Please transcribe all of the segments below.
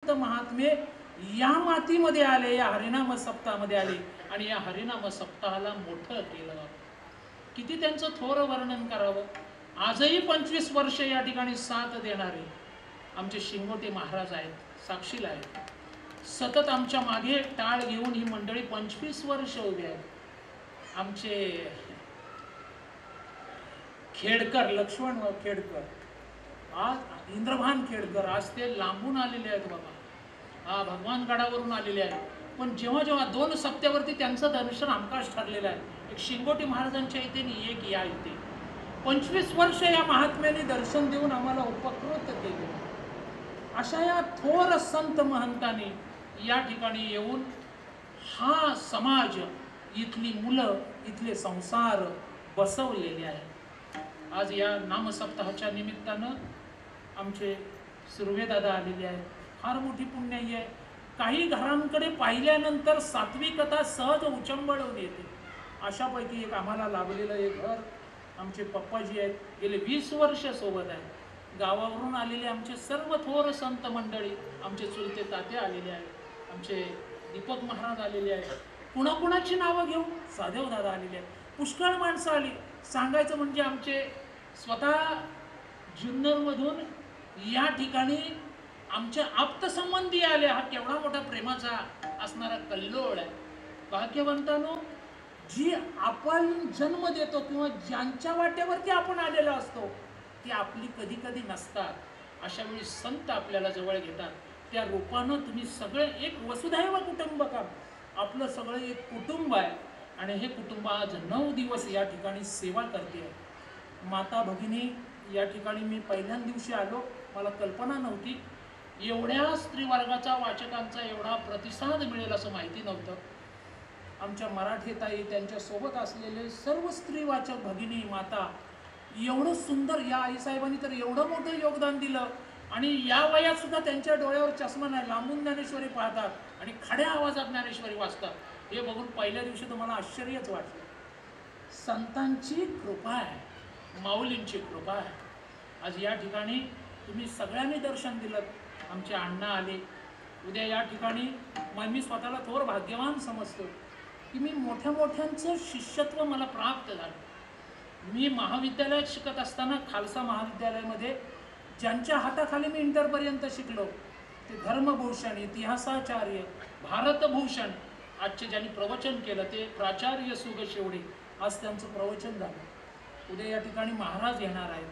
महात्मे या मातीमध्ये आले, या हरिनाम सप्ताहामध्ये आले आणि या हरिनाम सप्ताहाला मोठं केलं. किती त्यांचं थोर वर्णन करावं. आजही 25 वर्ष या ठिकाणी साथ देणारे आमचे शिंगोटे महाराज आहेत, साक्षीला आहेत. सतत आमच्या मागे टाळ घेऊन ही मंडळी 25 वर्ष उभी आहेत. आमचे खेडकर, लक्ष्मण खेडकर, आज इंद्रभान खेडकर, आज ते लांबून आलेले आहेत बाबा, भगवान गडावरून आलेले आहेत. पण जेव्हा जेव्हा 2 सप्त्यावरती त्यांचं दर्शन हमखास ठरलेलं आहे. एक शिंगोटी महाराजांच्या इथे आणि एक या इथे 25 वर्ष या महात्म्याने दर्शन देऊन आम्हाला उपकृत केले. अशा या थोर संत महंतांनी या ठिकाणी येऊन हा समाज, इथली मुलं, इथले संसार बसवलेले आहेत. आज या नामसप्ताहाच्या निमित्तानं आमचे सुर्वेदादा आलेले आहेत. फार मोठी पुण्याई आहे. काही घरांकडे पाहिल्यानंतर सात्विकता सहज उचंबळून येते. अशापैकी एक आम्हाला लाभलेलं एक घर आमचे पप्पाजी आहेत, गेले 20 वर्ष सोबत आहेत. गावावरून आलेले आमचे सर्व थोर संत मंडळी, आमचे चुलते ताते आलेले आहेत, आमचे दीपक महाराज आलेले आहेत. कुणाकुणाची नावं घेऊ, साधेव दादा आलेले आहेत. पुष्कळ माणसं आली. सांगायचं म्हणजे आमचे स्वतः जुन्नरमधून या ठिकाणी आमच्या आप्तसंबंधी आले. हा केवढा मोठा प्रेमाचा असणारा कल्लोळ आहे. भाग्यवंतांनो, जी आपण जन्म देतो किंवा ज्यांच्या वाट्यावरती आपण आलेलो असतो ती आपली कधी कधी नसतात. अशा वेळी संत आपल्याला जवळ घेतात. त्या रूपानं तुम्ही सगळे एक वसुधैव कुटुंबकम, आपलं सगळं एक कुटुंब आहे. आणि हे कुटुंब आज 9 दिवस या ठिकाणी सेवा करते. माता भगिनी, या ठिकाणी मी पहिल्याच दिवशी आलो, मला कल्पना नव्हती एवढ्या स्त्रीवर्गाचा, वाचकांचा एवढा प्रतिसाद मिळेल असं माहिती नव्हतं. आमच्या मराठी ताई, त्यांच्यासोबत असलेले सर्व स्त्री वाचक भगिनी, माता, एवढं सुंदर, या आईसाहेबांनी तर एवढं मोठं योगदान दिलं. आणि या वयात सुद्धा त्यांच्या डोळ्यावर चष्मा नाही, लांबून ज्ञानेश्वरी पाहतात आणि खड्या आवाजात ज्ञानेश्वरी वाचतात. हे बघून पहिल्या दिवशी तुम्हाला आश्चर्यच वाटलं. संतांची कृपा आहे, माऊलींची कृपा आहे. आज या ठिकाणी तुम्ही सगळ्यांनी दर्शन दिलं. आमचे अण्णा आले. उद्या या ठिकाणी मी स्वतःला थोर भाग्यवान समजतो की मी मोठ्या मोठ्यांचं शिष्यत्व मला प्राप्त झालं. मी महाविद्यालयात शिकत असताना खालसा महाविद्यालयामध्ये ज्यांच्या हाताखाली मी इंटरपर्यंत शिकलो ते धर्मभूषण, इतिहासाचार्य, भारतभूषण, आजचे ज्यांनी प्रवचन केलं ते प्राचार्य सुग शेवडे, आज त्यांचं प्रवचन झालं. उद्या या ठिकाणी महाराज येणार आहेत.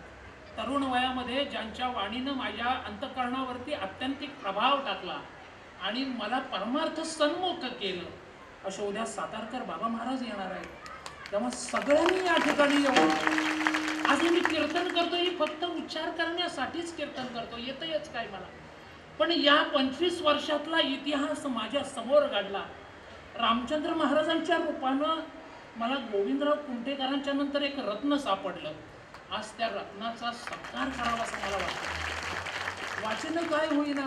तरुण वयामध्ये ज्यांच्या वाणीनं माझ्या अंतःकरणावरती अत्यंतिक प्रभाव टाकला आणि मला परमार्थ सन्मुख केलं, अशा उद्या सातारकर बाबा महाराज येणार आहेत. त्यामुळे सगळ्यांनी या ठिकाणी येऊन, आज मी कीर्तन करतो ही फक्त उच्चार करण्यासाठीच कीर्तन करतो, येतच काय मला. पण या 25 वर्षातला इतिहास माझ्या समोर घडला. रामचंद्र महाराजांच्या रूपानं मला गोविंदराव कुंटेकरांच्या नंतर एक रत्न सापडलं. आज त्या रत्नाचा सत्कार करावा असं मला वाटतं. वाचन काय होईना,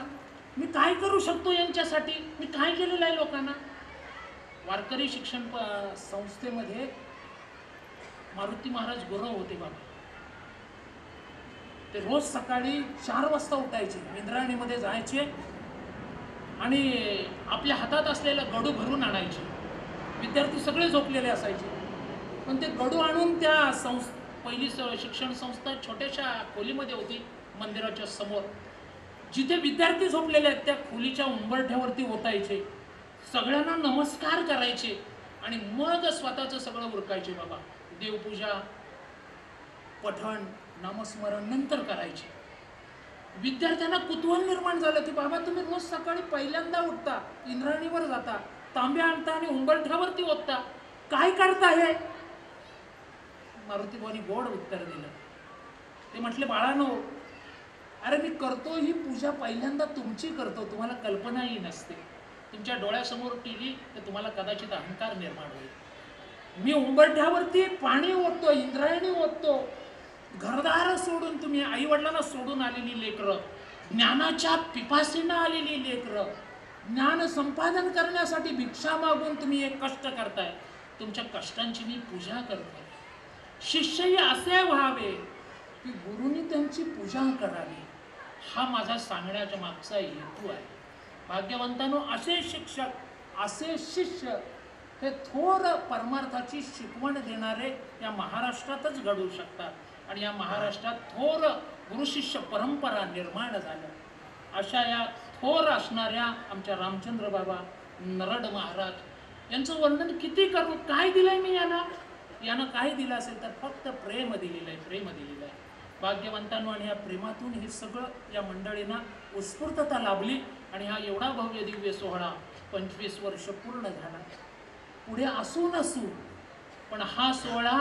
मी काय करू शकतो यांच्यासाठी, मी काय केलेलं आहे लोकांना. वारकरी शिक्षण संस्थेमध्ये मारुती महाराज गुरव होते बाबा. ते रोज सकाळी 4 वाजता उठायचे, इंद्रायणीमध्ये जायचे आणि आपल्या हातात असलेलं गडू भरून आणायचे. विद्यार्थी सगळे झोपलेले असायचे, पण ते गडू आणून त्या पहिली शिक्षण संस्था छोट्याशा खोलीमध्ये होती मंदिराच्या समोर. जिथे विद्यार्थी झोपलेले आहेत त्या खोलीच्या उंबरठ्यावरती ओतायचे, सगळ्यांना नमस्कार करायचे आणि मग स्वतःचं सगळं उरकायचे बाबा. देवपूजा, पठण, नामस्मरण नंतर करायचे. विद्यार्थ्यांना कुतूहल निर्माण झालं की बाबा तुम्ही रोज सकाळी पहिल्यांदा उठता, इंद्रायणीवर जाता, तांब्या आणता आणि उंबरठ्यावरती ओतता, काय करता हे? मारुतीबाईंनी गोड उत्तर दिलं. ते म्हटले, बाळानो, अरे मी करतो ही पूजा पहिल्यांदा तुमची करतो, तुम्हाला कल्पनाही नसते. तुमच्या डोळ्यासमोर केली तर तुम्हाला कदाचित अहंकार निर्माण होईल. मी उंबरठ्यावरती पाणी ओततो, इंद्रायणी ओततो. घरदार सोडून, तुम्ही आई वडिलांना सोडून आलेली लेकरं, ज्ञानाच्या पिपासीनं आलेली लेकरं, ज्ञान संपादन करण्यासाठी भिक्षा मागून तुम्ही एक कष्ट करताय. तुमच्या कष्टांची मी पूजा करतोय. शिष्यही असे व्हावे की गुरुनी त्यांची पूजा करावी, हा माझा सांगण्याच्या मागचा हेतू आहे. भाग्यवंतांनो, असे शिक्षक, असे शिष्य हे थोर परमार्थाची शिकवण देणारे या महाराष्ट्रातच घडू शकतात आणि या महाराष्ट्रात थोर गुरुशिष्य परंपरा निर्माण झाल्या. अशा या थोर असणाऱ्या आमच्या रामचंद्र बाबा नरड महाराज यांचं वर्णन किती करू. काय दिलंय मी यानं काय दिलं असेल तर फक्त प्रेम दिलेलं आहे, प्रेम दिलेलं आहे. भाग्यवंतांनो, आणि या प्रेमातून हे सगळं या मंडळींना उत्स्फूर्तता लाभली आणि हा एवढा भव्य दिव्य सोहळा 25 वर्ष पूर्ण झाला. पुढे असू नसू पण हा सोहळा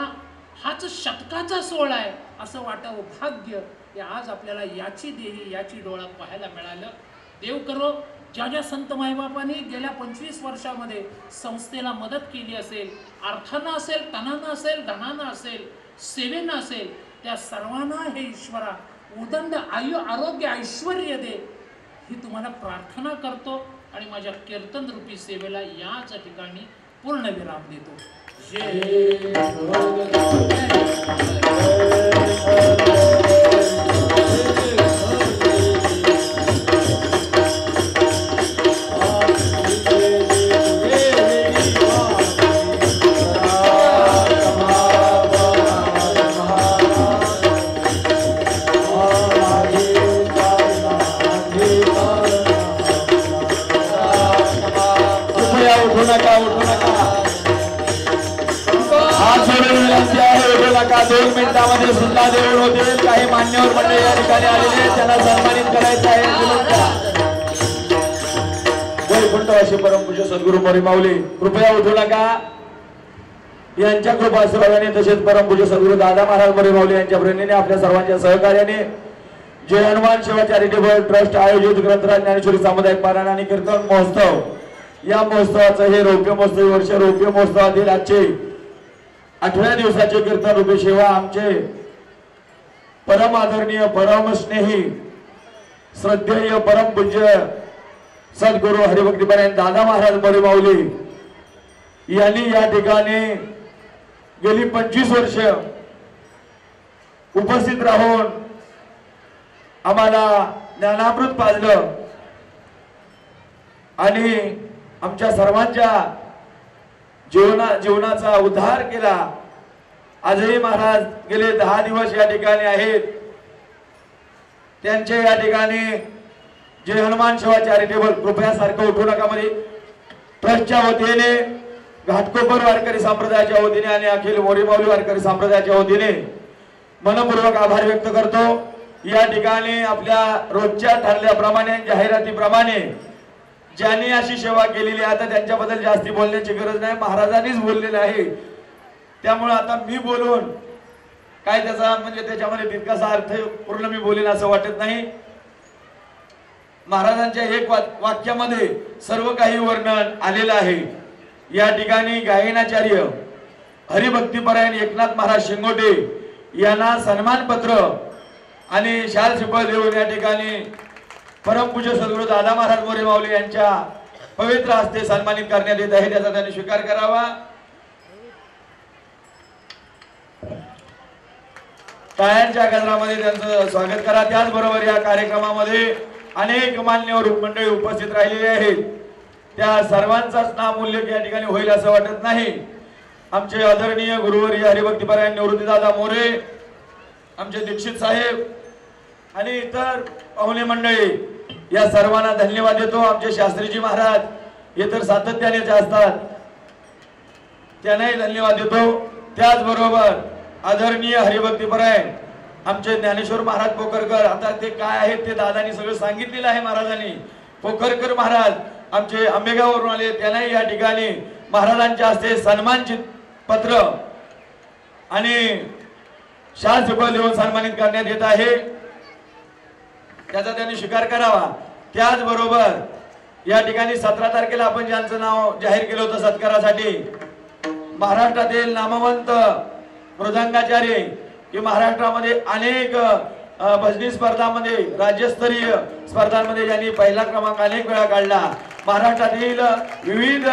हाच शतकाचा सोहळा आहे असं वाटावं भाग्य हे आज आपल्याला याची देही याची डोळा पाहायला मिळालं. देव करो, ज्या ज्या संत मायबापांनी गेल्या 25 वर्षामध्ये संस्थेला मदत केली असेल, अर्थानं असेल, तनानं असेल, धनानं असेल, सेवेनं असेल, त्या सर्वांना हे ईश्वरा उदंड आरोग्य ऐश्वर्य दे ही तुम्हाला प्रार्थना करतो आणि माझ्या कीर्तन रूपी सेवेला याच ठिकाणी पूर्ण विराम देतो. दोन मिनिटांमध्ये सुद्धा देऊन होतील. काही मान्यवर मंडळी या ठिकाणी आलेले त्यांना सन्मानित करायचं आहे. वैकुंठवासी परमपूज्य सद्गुरू परिमाऊली कृपया उठू नका. यांच्या कृपा आशीर्वादाने तसेच परमपूज्य सद्गुरू दादा महाराज परिमाऊली यांच्या प्रेरणेने आपल्या सर्वांच्या सहकार्याने जय हनुमान सेवा चॅरिटेबल ट्रस्ट आयोजित ग्रंथराज ज्ञानेश्वरी सामुदायिक पारायण आणि कीर्तन महोत्सव, या महोत्सवाचं हे रौप्य महोत्सवी वर्ष रौप्य महोत्सवातील आजचे 8व्या दिवसाचे कीर्तन रूपी सेवा आमचे परम आदरणीय परम स्नेही श्रद्धेय परम पूज्य सद्गुरू हरिभक्तीपरायण दादा महाराज परिमाऊली यांनी या ठिकाणी गेली 25 वर्ष उपस्थित राहून आम्हाला ज्ञानामृत पाजलं आणि आमच्या सर्वांच्या जीवनाचा उद्धार केला. आजही महाराज गेले 10 दिवस या ठिकाणी आहेत. त्यांचे या ठिकाणी जय हनुमान सेवा चॅरिटेबल कृपया सारखं उठू नका मध्ये ट्रस्टच्या वतीने, घाटकोपर वारकरी संप्रदायाच्या वतीने आणि अखिल मोरीमाऊली वारकरी संप्रदायाच्या वतीने मनपूर्वक आभार व्यक्त करतो. या ठिकाणी आपल्या रोजच्या ठरल्याप्रमाणे जाहिरातीप्रमाणे ज्यांनी अशी सेवा केलेली आहे आता त्यांच्याबद्दल जास्ती बोलण्याची गरज नाही, महाराजांनीच बोललेलं आहे. त्यामुळे आता मी बोलून काय त्याचा म्हणजे त्याच्यामध्ये तितकासा अर्थ पूर्ण मी बोलेन असं वाटत नाही. महाराजांच्या एक वाक्यामध्ये सर्व काही वर्णन आलेलं आहे. या ठिकाणी गायनाचार्य हरिभक्तीपरायण एकनाथ महाराज शिंगोटे यांना सन्मानपत्र आणि शाल श्रीफळ देऊन या ठिकाणी परमपूज्य सद्गुरू दादा महाराज मोरे माऊली यांच्या पवित्र हस्ते सन्मानित करण्यात येत आहे. त्याचा त्यांनी स्वीकार करावा. टाळ्यांच्या गजरामध्ये त्यांचं स्वागत करा. त्याचबरोबर या कार्यक्रमामध्ये अनेक मान्यवर मंडळी उपस्थित राहिलेले आहेत. त्या सर्वांचाच नामोल्लेख या ठिकाणी होईल असं वाटत नाही. आमचे आदरणीय गुरुवर्य हरिभक्तीपरायण निवृत्तीदादा मोरे, आमचे दीक्षित साहेब आणि इतर पाहुणे मंडळी या सर्वांना धन्यवाद देतो. आमचे शास्त्रीजी महाराज हे तर सातत्यानेच असतात, त्यांनाही धन्यवाद देतो. त्याचबरोबर आदरणीय हरिभक्तीपरायण आमचे ज्ञानेश्वर महाराज पोखरकर, आता ते काय आहेत ते दादांनी सगळं सांगितलेलं आहे महाराजांनी. पोखरकर महाराज आमचे आंबेगाववरून आले, त्यांनाही या ठिकाणी महाराजांच्या हस्ते सन्मानचित पत्र आणि शाल श्रीफळ देऊन सन्मानित करण्यात येत आहे. त्याचा त्यांनी स्वीकार करावा. त्याचबरोबर या ठिकाणी 17 तारखेला आपण ज्यांचं नाव जाहीर केलं होतं सत्कारासाठी, महाराष्ट्रातील नामवंत मृदंगाचार्य की महाराष्ट्रामध्ये अनेक भजनी स्पर्धांमध्ये, राज्यस्तरीय स्पर्धांमध्ये ज्यांनी पहिला क्रमांक अनेक वेळा काढला, महाराष्ट्रातील विविध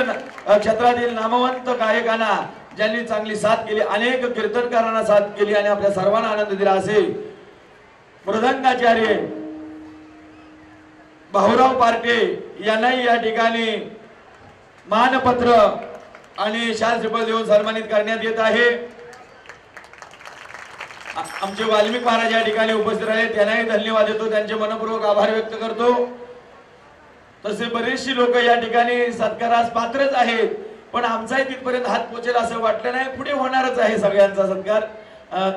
क्षेत्रातील नामवंत गायकांना ज्यांनी चांगली साथ केली, अनेक कीर्तनकारांना साथ केली आणि आपल्या सर्वांना आनंद दिला, असे मृदंगाचार्य भाऊराव पार्टे यांनाही या ठिकाणी मानपत्र आणि शाल श्रीफळ देऊन सन्मानित करण्यात येत आहे। आमचे वाल्मिक महाराज या ठिकाणी उपस्थित राहिले, त्यांनाही धन्यवाद देतो, त्यांचे मनपूर्वक आभार व्यक्त करतो। तसे बरेचशी लोक या ठिकाणी सत्कारास पात्रच आहेत, पण आमचाही तिथपर्यंत हात पोचेल असं वाटलं नाही। पुढे होणारच आहे सगळ्यांचा सत्कार,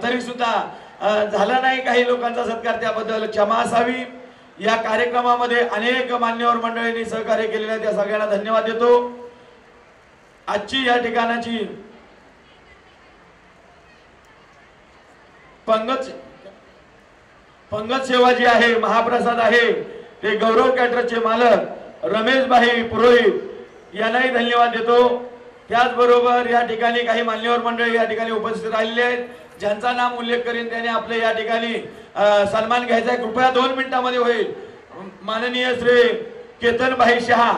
तरी सुद्धा झाला नाही काही लोकांचा सत्कार, त्याबद्दल क्षमा असावी। या कार्यक्रमामध्ये अनेक मान्यवर मंडळींनी सहकार्य केलेले आहे, त्या सगळ्यांना धन्यवाद देतो। आजची या ठिकाणाची पंगत सेवा जी आहे, महाप्रसाद आहे, ते गौरव कॅटरचे मालक रमेश भाई पुरोहित यांनाही धन्यवाद देतो। त्याचबरोबर या ठिकाणी काही मान्यवर मंडळी या ठिकाणी उपस्थित राहिलेले आहेत, ज्यांचा नाम उल्लेख करीन त्याने आपले या ठिकाणी सन्मान घ्यायचा आहे। कृपया 2 मिनिटांमध्ये होईल। माननीय श्री केतन भाई शहा,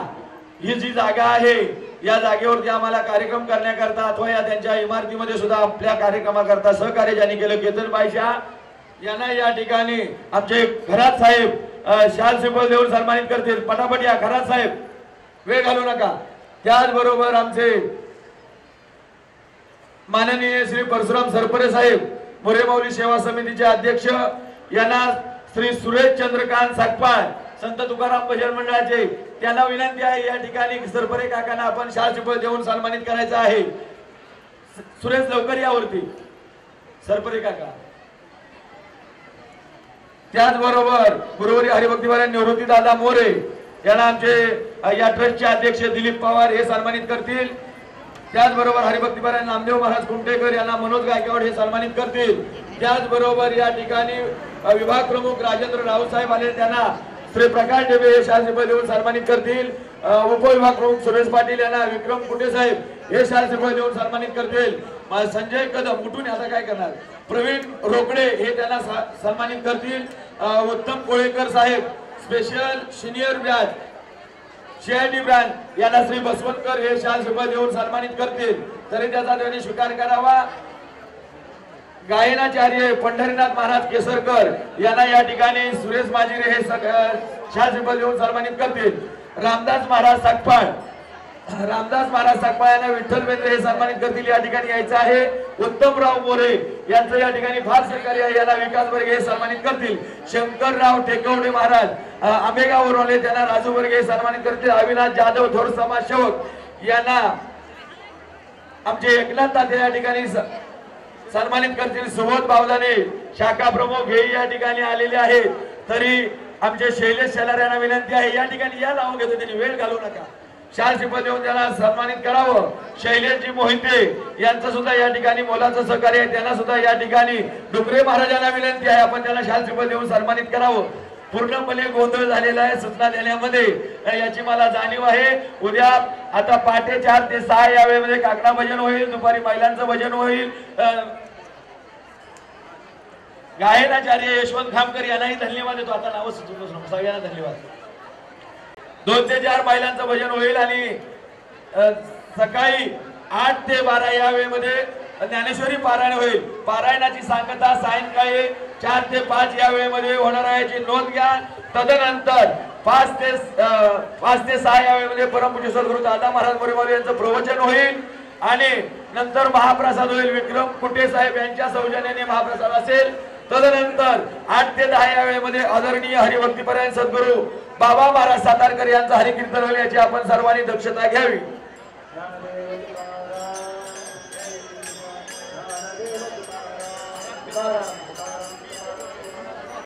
ही जी जागा आहे या जागेवरती आम्हाला कार्यक्रम करण्याकरता अथवा या त्यांच्या इमारतीमध्ये सुद्धा आपल्या कार्यक्रमाकरता सहकार्य ज्यांनी केलं, केतन भाई शहा यांना या ठिकाणी आमचे खरात साहेब शाल श्रीफळ देऊन सन्मानित करतील। पटापट या खरात साहेब, वेळ घालू नका। त्याचबरोबर आमचे माननीय श्री परशुराम सरपरे साहेब, मोरेमाऊली सेवा समितीचे अध्यक्ष, यांना श्री सुरेश चंद्रकांत सागपाळ संत तुकाराम भजन मंडळाचे, त्यांना विनंती आहे या ठिकाणी सरपरे काकांना आपण शाल श्रीफळ देऊन सन्मानित करायचं आहे। सुरेश लवकर यावरती सरपरे काका। त्याचबरोबर गुरुवारी हरिभक्तीवाल्या निवृत्ती दादा मोरे यांना आमचे या ट्रस्टचे अध्यक्ष दिलीप पवार हे सन्मानित करतील। त्याचबरोबर हरिभक्तीवाल्या नामदेव महाराज कुंटेकर यांना मनोज गायकवाड हे सन्मानित करतील। त्याचबरोबर या ठिकाणी विभाग प्रमुख राजेंद्र रावसाहेब आले, त्यांना श्री प्रकाश डेबे हे शाल श्रीफळ देऊन सन्मानित करतील। उपविभाग प्रमुख सुरेश पाटील यांना विक्रम कुटे साहेब हे शाल श्रीफळ देऊन सन्मानित करतील। संजय कदम उठून आता काय करणार, प्रवीण रोकडे हे त्यांना सन्मानित करतील। उत्तम कोळेकर साहेब special senior branch CID branch यांना श्री बसवंतकर हे शाल श्रीफळ देऊन सन्मानित करतील, तरी त्याचा त्यांनी स्वीकार करावा। गायनाचार्य पंढरीनाथ महाराज केसरकर यांना या ठिकाणी सुरेश माजिरे हे शाल श्रीफळ देऊन सन्मानित करतील। रामदास महाराज सागपाळ यांना विठ्ठल बेंद्रे हे सन्मानित करतील, या ठिकाणी यायचं आहे। उत्तमराव मोरे यांचं या ठिकाणी फार सहकार्य आहे, यांना विकास वर्गे हे सन्मानित करतील। शंकरराव टेकवडे महाराज आंबेगाववरून आले, त्यांना राजू वर्गे हे सन्मानित करतील। अविनाश जाधव थोर समाजसेवक यांना आमचे एकनाथ ताते या ठिकाणी सन्मानित करतील। सुबोध बावदाने शाखा प्रमुख हे या ठिकाणी आलेले आहेत, तरी आमचे शैलेश शेलार यांना विनंती आहे या ठिकाणी या नाव घेतो, त्यांनी वेळ घालू नका, शाल श्रीफळ देऊन त्यांना सन्मानित करावं। शैलेशजी मोहिते यांचं सुद्धा या ठिकाणी मोलाचं सहकार्य आहे, त्यांना सुद्धा या ठिकाणी डुकरे महाराजांना विनंती आहे आपण त्यांना शाल श्रीफळ देऊन सन्मानित करावं। पूर्णपणे गोंधळ झालेला आहे सूचना देण्यामध्ये, याची मला जाणीव आहे। उद्या आता पहाटे 4 ते 6 या वेळेमध्ये काकडा भजन होईल, दुपारी महिलांचं भजन होईल। गायनाचार्य यशवंत खामकर यांनाही धन्यवाद देतो, आता नाव सुचवतो सगळ्यांना धन्यवाद। 2 ते 4 महिलांचं भजन होईल आणि सकाळी 8 ते 12 या वेळेमध्ये ज्ञानेश्वरी पारायण होईल। पारायणाची सांगता सायंकाळी 4 ते 5 या वेळेमध्ये होणार आहे, याची नोंद घ्या। तदनंतर 5 ते 6 या वेळेमध्ये परमपूज्य सद्गुरू दादा महाराज मोरेमाऊली यांचं प्रवचन होईल आणि नंतर महाप्रसाद होईल। विक्रम कुटे साहेब यांच्या सौजन्याने महाप्रसाद असेल। तदनंतर 8 ते 10 या वेळेमध्ये आदरणीय हरिभक्तीपरायण सद्गुरू बाबा महाराज सातारकर यांचा हरिकीर्तन होईल, याची आपण सर्वांनी दक्षता घ्यावी।